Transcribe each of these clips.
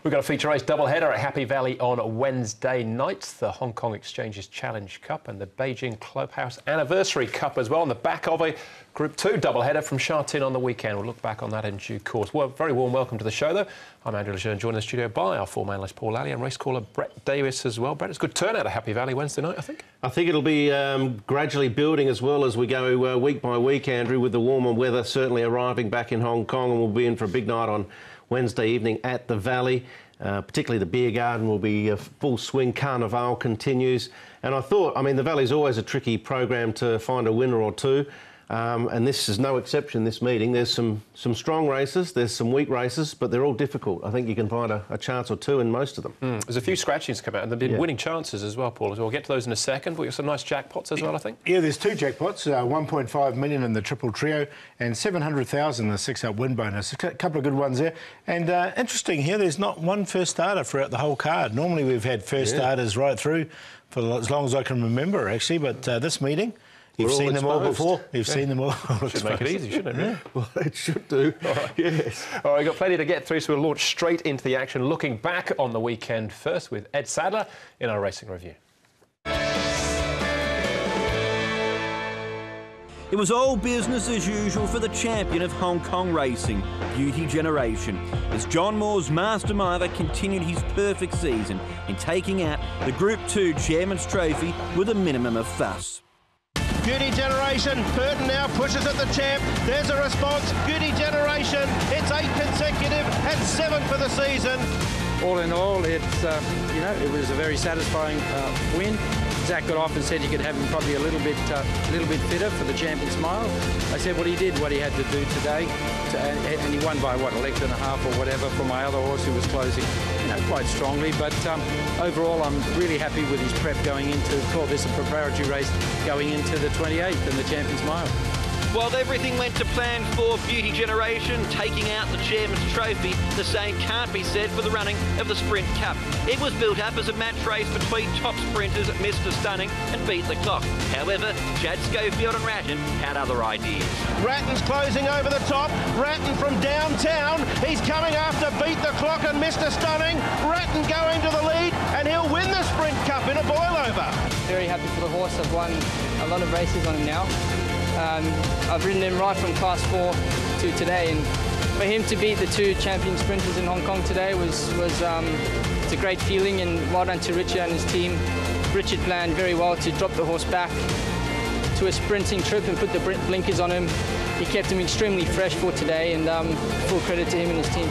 We've got a feature race doubleheader at Happy Valley on Wednesday night. The Hong Kong Exchanges Challenge Cup and the Beijing Clubhouse Anniversary Cup as well, on the back of a Group 2 doubleheader from Sha Tin on the weekend. We'll look back on that in due course. Well, very warm welcome to the show, though. I'm Andrew Lejeune, joined in the studio by our former analyst Paul Lally and race caller Brett Davis as well. Brett, it's a good turnout at Happy Valley Wednesday night, I think. I think it'll be gradually building as well as we go week by week, Andrew, with the warmer weather certainly arriving back in Hong Kong, and we'll be in for a big night on Wednesday evening at the Valley. Particularly the beer garden will be full swing. Carnival continues. And I thought, I mean, the Valley's always a tricky program to find a winner or two. And this is no exception, this meeting. There's some strong races, there's some weak races, but they're all difficult. I think you can find a chance or two in most of them. There's a few scratchings come out, and there've been winning chances as well, Paul. We'll get to those in a second. We've got some nice jackpots as well, I think. Yeah, there's two jackpots, 1.5 million in the triple trio and 700,000 in the 6-up win bonus. A couple of good ones there. And interesting here, there's not one first starter throughout the whole card. Normally we've had first starters right through for as long as I can remember, actually, but this meeting... You've seen them all before. You've seen them all. Should make it easy, shouldn't it? Yeah. Well, it should do. All right. Yes. All right, we've got plenty to get through, so we'll launch straight into the action, looking back on the weekend first with Ed Sadler in our racing review. It was all business as usual for the champion of Hong Kong racing, Beauty Generation, as John Moore's Masterminder continued his perfect season in taking out the Group 2 Chairman's Trophy with a minimum of fuss. Beauty Generation, Burton now pushes at the champ. There's a response. Beauty Generation, it's 8 consecutive and 7 for the season. All in all, it's it was a very satisfying win. Zach got off and said you could have him probably a little bit fitter for the champion smile. I said, well, he did what he had to do today, and he won by what, a length and a half or whatever from my other horse who was closing, quite strongly. But overall, I'm really happy with his prep going into, call this a preparatory race, going into the 28th and the champion smile. While everything went to plan for Beauty Generation, taking out the Chairman's Trophy, the same can't be said for the running of the Sprint Cup. It was built up as a match race between top sprinters Mr Stunning and Beat the Clock. However, Chad Schofield and Ratton had other ideas. Ratton's closing over the top. Ratton from downtown. He's coming after Beat the Clock and Mr Stunning. Ratton going to the lead, and he'll win the Sprint Cup in a boil-over. Very happy for the horse. I've won a lot of races on him now. I've ridden him right from Class 4 to today, and for him to beat the two champion sprinters in Hong Kong today was it's a great feeling, and well done to Richard and his team. Richard planned very well to drop the horse back to a sprinting trip and put the blinkers on him. He kept him extremely fresh for today, and full credit to him and his team.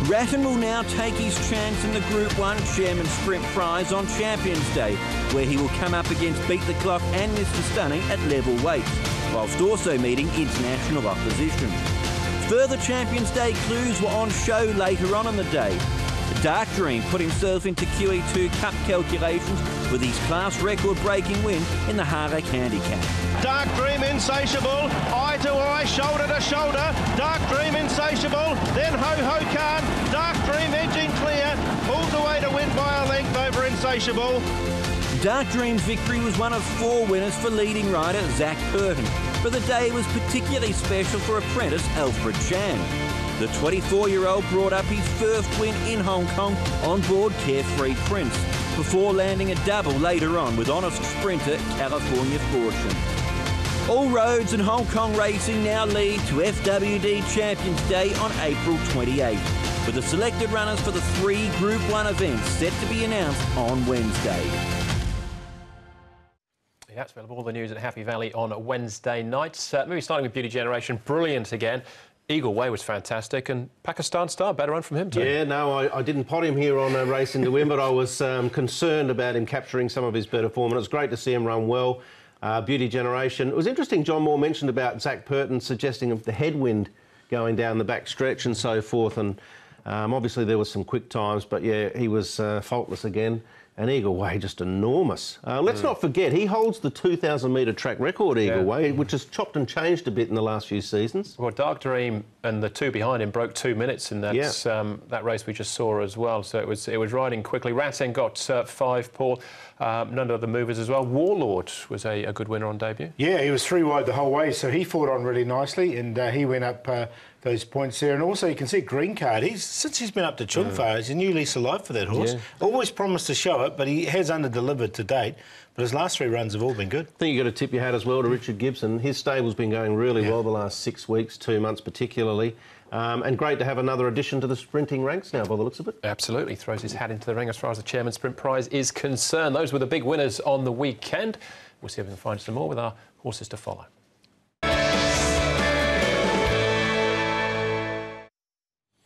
Ratton will now take his chance in the Group 1 Chairman's Sprint Prize on Champions Day, where he will come up against Beat the Clock and Mr Stunning at level weights, whilst also meeting international opposition. Further Champions Day clues were on show later on in the day. Dark Dream put himself into QE2 Cup calculations with his class record-breaking win in the Harek Handicap. Dark Dream insatiable, eye to eye, shoulder to shoulder. Dark Dream insatiable, then Ho Ho Khan. Dark Dream edging clear, pulls away to win by a length over insatiable. Dark Dream's victory was one of 4 winners for leading rider Zach Burton, but the day was particularly special for apprentice Alfred Chan. The 24-year-old brought up his first win in Hong Kong on board Carefree Prince, before landing a double later on with honest sprinter California Fortune. All roads in Hong Kong racing now lead to FWD Champions Day on April 28th, with the selected runners for the 3 Group 1 events set to be announced on Wednesday. Yeah, it's available all the news at Happy Valley on Wednesday nights. Maybe starting with Beauty Generation, brilliant again. Eagle Way was fantastic, and Pakistan Star, better run from him too. Yeah, no, I didn't pot him here on Racing to Win, but I was concerned about him capturing some of his better form, and it was great to see him run well. Beauty Generation. It was interesting, John Moore mentioned about Zach Burton suggesting of the headwind going down the back stretch and so forth, and obviously there was some quick times, but yeah, he was faultless again. And Eagle Way, just enormous. Let's not forget, he holds the 2,000-metre track record, Eagle Way, which has chopped and changed a bit in the last few seasons. Well, Dark Dream and the two behind him broke 2 minutes in that that race we just saw as well. So it was riding quickly. Rateng got 5, Paul. None of the movers as well. Warlord was a good winner on debut. Yeah, he was 3 wide the whole way, so he fought on really nicely, and he went up those points there. And also you can see Green Card, since he's been up to Chunfa, it's a new lease of life for that horse. Yeah. Always promised to show it, but he has under-delivered to date. But his last 3 runs have all been good. I think you've got to tip your hat as well to Richard Gibson. His stable's been going really well the last 6 weeks, 2 months particularly. And great to have another addition to the sprinting ranks now, by the looks of it. Absolutely. Throws his hat into the ring as far as the Chairman's Sprint Prize is concerned. Those were the big winners on the weekend. We'll see if we can find some more with our horses to follow.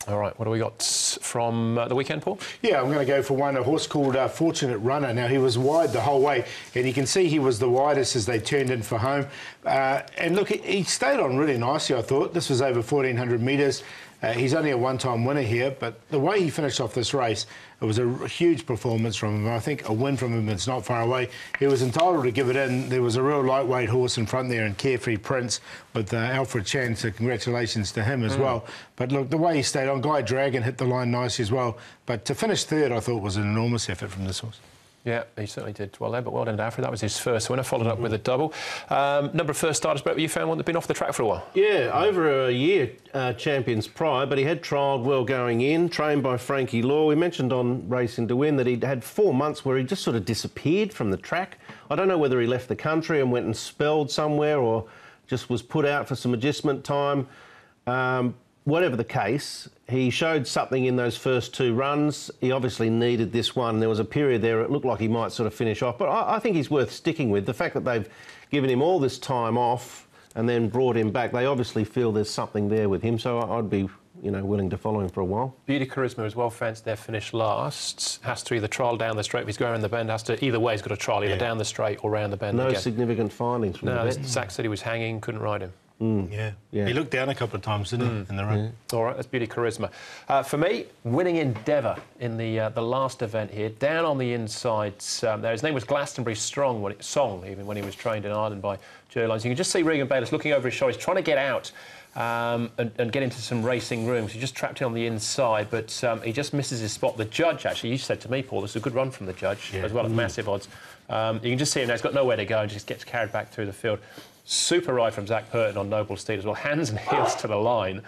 All right, what do we got from the weekend, Paul? Yeah, I'm going to go for one, a horse called Fortunate Runner. Now, he was wide the whole way, and you can see he was the widest as they turned in for home. And look, he stayed on really nicely, I thought. This was over 1,400 metres. He's only a one-time winner here, but the way he finished off this race, it was a huge performance from him. I think a win from him is not far away. He was entitled to give it in. There was a real lightweight horse in front there in Carefree Prince with Alfred Chan, so congratulations to him as well. But look, the way he stayed on, Guy Dragon hit the line nicely as well. But to finish third, I thought was an enormous effort from this horse. Yeah, he certainly did well there, but well done to Alfred. That was his first winner, followed up with a double. Number of first starters, Brett, you found one that had been off the track for a while? Yeah, over a year champions prior, but he had trialled well going in, trained by Frankie Law. We mentioned on Racing to Win that he'd had 4 months where he just sort of disappeared from the track. I don't know whether he left the country and went and spelled somewhere or just was put out for some adjustment time. Whatever the case, he showed something in those first 2 runs. He obviously needed this one. There was a period there it looked like he might sort of finish off. But I think he's worth sticking with. The fact that they've given him all this time off and then brought him back, they obviously feel there's something there with him. So I'd be, willing to follow him for a while. Beauty Charisma as well, fancied their finish last. Has to either trial down the straight. If he's going around the bend, has to either way. He's got to trial either down the straight or round the bend. No again. significant findings from the bend. Zach said he was hanging, couldn't ride him. Yeah. He looked down a couple of times, didn't he, in the run? All right, that's Beauty Charisma. For me, winning Endeavour in the last event here, down on the inside there. His name was Glastonbury Song, even when he was trained in Ireland by Gerlines. You can just see Regan Bayless looking over his shoulder. He's trying to get out and get into some racing rooms. He's just trapped in on the inside, but he just misses his spot. The judge, actually, you said to me, Paul, this is a good run from the judge, as well at massive odds. You can just see him now. He's got nowhere to go and just gets carried back through the field. Super ride from Zach Purton on Noble Steed as well. Hands and heels to the line,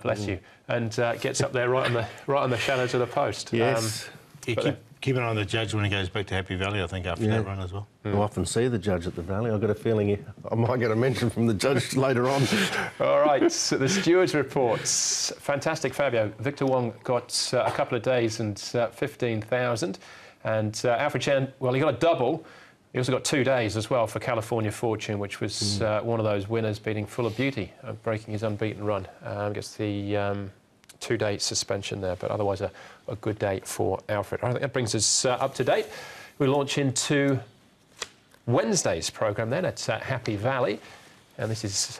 bless you, and gets up there right on the shadows of the post. Yes. Keep an eye on the judge when he goes back to Happy Valley, I think, after that run as well. I often see the judge at the Valley. I've got a feeling I might get a mention from the judge later on. All right, so the stewards' reports. Fantastic, Fabio. Victor Wong got a couple of days and 15,000. And Alfred Chan, well, he got a double. He also got 2 days as well for California Fortune, which was one of those winners beating Full of Beauty, breaking his unbeaten run. Gets the 2-day suspension there, but otherwise a good day for Alfred. I think that brings us up to date. We launch into Wednesday's programme then at Happy Valley, and this is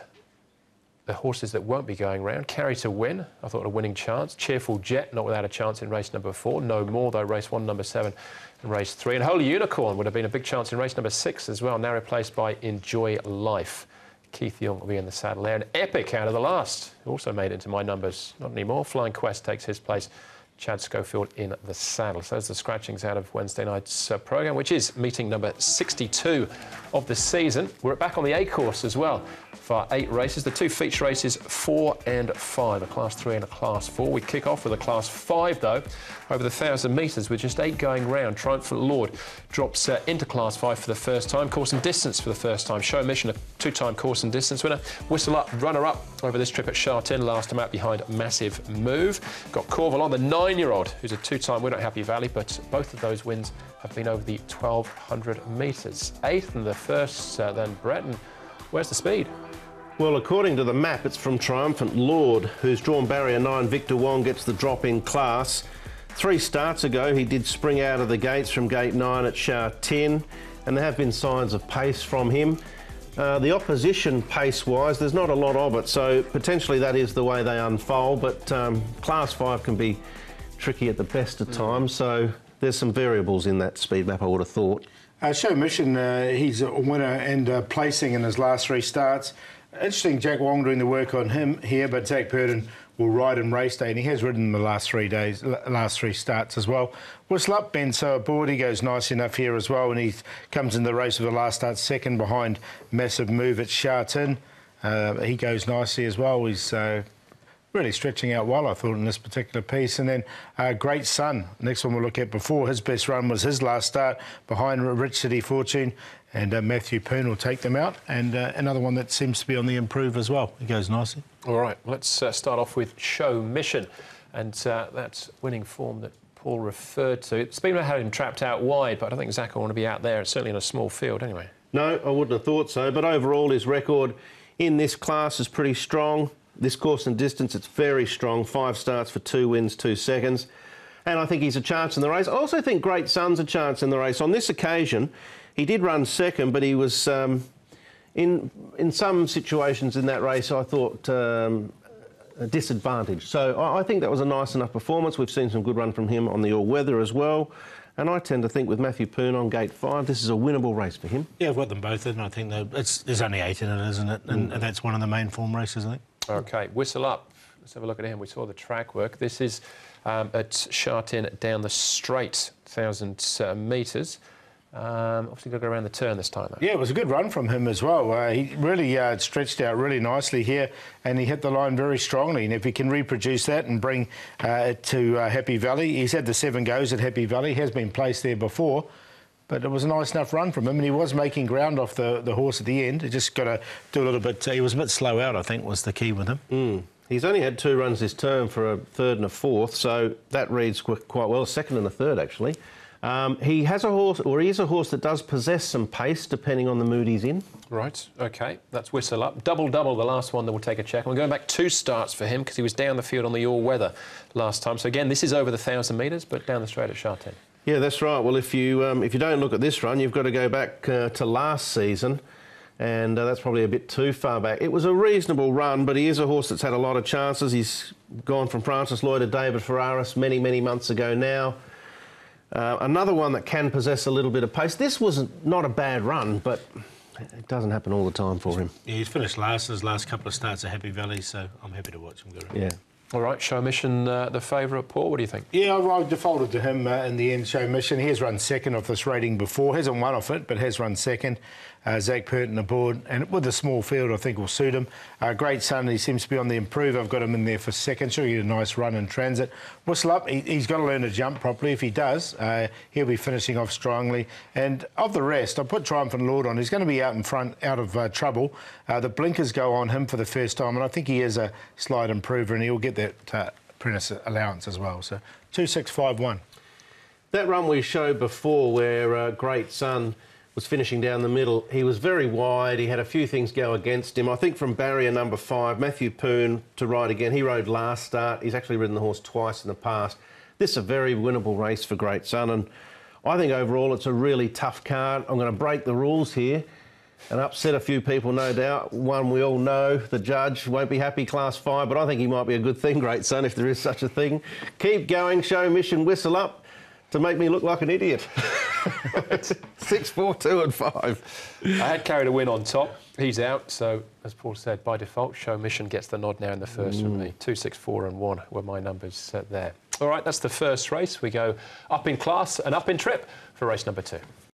the horses that won't be going round. Carry to Win, I thought a winning chance. Cheerful Jet, not without a chance in race number 4. No More, though, race 1, number 7, and race 3. And Holy Unicorn would have been a big chance in race number 6 as well, now replaced by Enjoy Life. Keith Young will be in the saddle there. And Epic out of the last, who also made it into my numbers. Not anymore. Flying Quest takes his place. Chad Schofield in the saddle. So there's the scratchings out of Wednesday night's programme, which is meeting number 62 of the season. We're back on the A course as well for 8 races. The 2 feature races, 4 and 5, a Class 3 and a Class 4. We kick off with a Class 5, though, over the 1,000 metres with just 8 going round. Triumphant Lord drops into Class 5 for the first time. Course and distance for the first time. Show Mission, a 2-time course and distance winner. Whistle Up, runner-up over this trip at Chartin. Last time out behind Massive Move. Got Corval on, the 9-year-old, who's a 2-time winner at Happy Valley, but both of those wins have been over the 1,200 metres. 8th in the first, then Brett. And where's the speed? Well, according to the map, it's from Triumphant Lord, who's drawn barrier 9. Victor Wong gets the drop in class. 3 starts ago, he did spring out of the gates from gate 9 at Chartin, and there have been signs of pace from him. The opposition, pace-wise, there's not a lot of it, so potentially that is the way they unfold, but Class 5 can be tricky at the best of times, so there's some variables in that speed map, I would have thought. Show Mission, he's a winner and placing in his last 3 starts. Interesting, Jack Wong doing the work on him here, but Zach Purden will ride in race day, and he has ridden the last 3 days, last 3 starts as well. Whistle Up, Ben so aboard, he goes nice enough here as well, and he comes in the race with the last start second behind Massive Move at Sha Tin. He goes nicely as well. He's really stretching out well, I thought, in this particular piece. And then Great Sun, next one we'll look at before. His best run was his last start behind Rich City Fortune, and Matthew Poon will take them out. And another one that seems to be on the improve as well. He goes nicely. All right, let's start off with Show Mission, and that's winning form that Paul referred to. Speedway had him trapped out wide, but I don't think Zach will want to be out there, certainly in a small field anyway. No, I wouldn't have thought so, but overall his record in this class is pretty strong. This course and distance, it's very strong. 5 starts for 2 wins, 2 seconds. And I think he's a chance in the race. I also think Great Sun's a chance in the race. On this occasion, he did run second, but he was, in some situations in that race, I thought, a disadvantage. So I think that was a nice enough performance. We've seen some good run from him on the all-weather as well. And I tend to think with Matthew Poon on gate 5, this is a winnable race for him. Yeah, I've got them both in. I think there's only 8 in it, isn't it? And that's one of the main form races, I think. OK, Whistle Up. Let's have a look at him. We saw the track work. This is at Sha Tin down the straight, 1,000 metres. Obviously got to go around the turn this time, though. Yeah, it was a good run from him as well. He really stretched out really nicely here, and he hit the line very strongly. And if he can reproduce that and bring it to Happy Valley, he's had the 7 goes at Happy Valley, has been placed there before, but it was a nice enough run from him, and he was making ground off the horse at the end. He just got to do a little bit. He was a bit slow out, I think, was the key with him. He's only had 2 runs this term for a 3rd and a 4th, so that reads quite well. A 2nd and a 3rd, actually. He has a horse, or he is a horse that does possess some pace, depending on the mood he's in. Right, OK, that's Whistle Up. Double, the last one that we'll take a check. We're going back 2 starts for him because he was down the field on the all-weather last time. So, again, this is over the 1,000 metres, but down the straight at Sha Tin. Yeah, that's right. Well, if you don't look at this run, you've got to go back to last season, and that's probably a bit too far back. It was a reasonable run, but he is a horse that's had a lot of chances. He's gone from Francis Lloyd to David Ferraris many, many months ago now. Another one that can possess a little bit of pace. This was not a bad run, but it doesn't happen all the time for him. Yeah, he's finished last his last couple of starts at Happy Valley, so I'm happy to watch him go around. Yeah. All right, Show Mission, the favourite, Paul, what do you think? Yeah, I defaulted to him in the end, Show Mission. He has run second off this rating before. Hasn't won off it, but has run second. Zach Purden aboard, and with a small field, I think will suit him. Great Sun, he seems to be on the improve. I've got him in there for second. Sure, he get a nice run in transit. Whistle Up, he's got to learn to jump properly. If he does, he'll be finishing off strongly. And of the rest, I put Triumphant Lord on. He's going to be out in front, out of trouble. The blinkers go on him for the first time, and I think he is a slight improver, and he'll get that apprentice allowance as well. So 2-6-5-1. That run we showed before where Great Sun was finishing down the middle, he was very wide. He had a few things go against him. I think from barrier number 5, Matthew Poon to ride again. He rode last start. He's actually ridden the horse twice in the past. This is a very winnable race for Great Sun, and I think overall it's a really tough card. I'm going to break the rules here and upset a few people, no doubt. One we all know, the judge won't be happy, Class 5, but I think he might be a good thing, Great Sun, if there is such a thing. Keep going, Show Mission, Whistle Up to make me look like an idiot. 6, 4, 2 and 5. I had carried a win on top. He's out, so as Paul said, by default, Show Mission gets the nod now in the first from me. 2, 6, 4 and 1 were my numbers there. All right, that's the first race. We go up in class and up in trip for race number 2.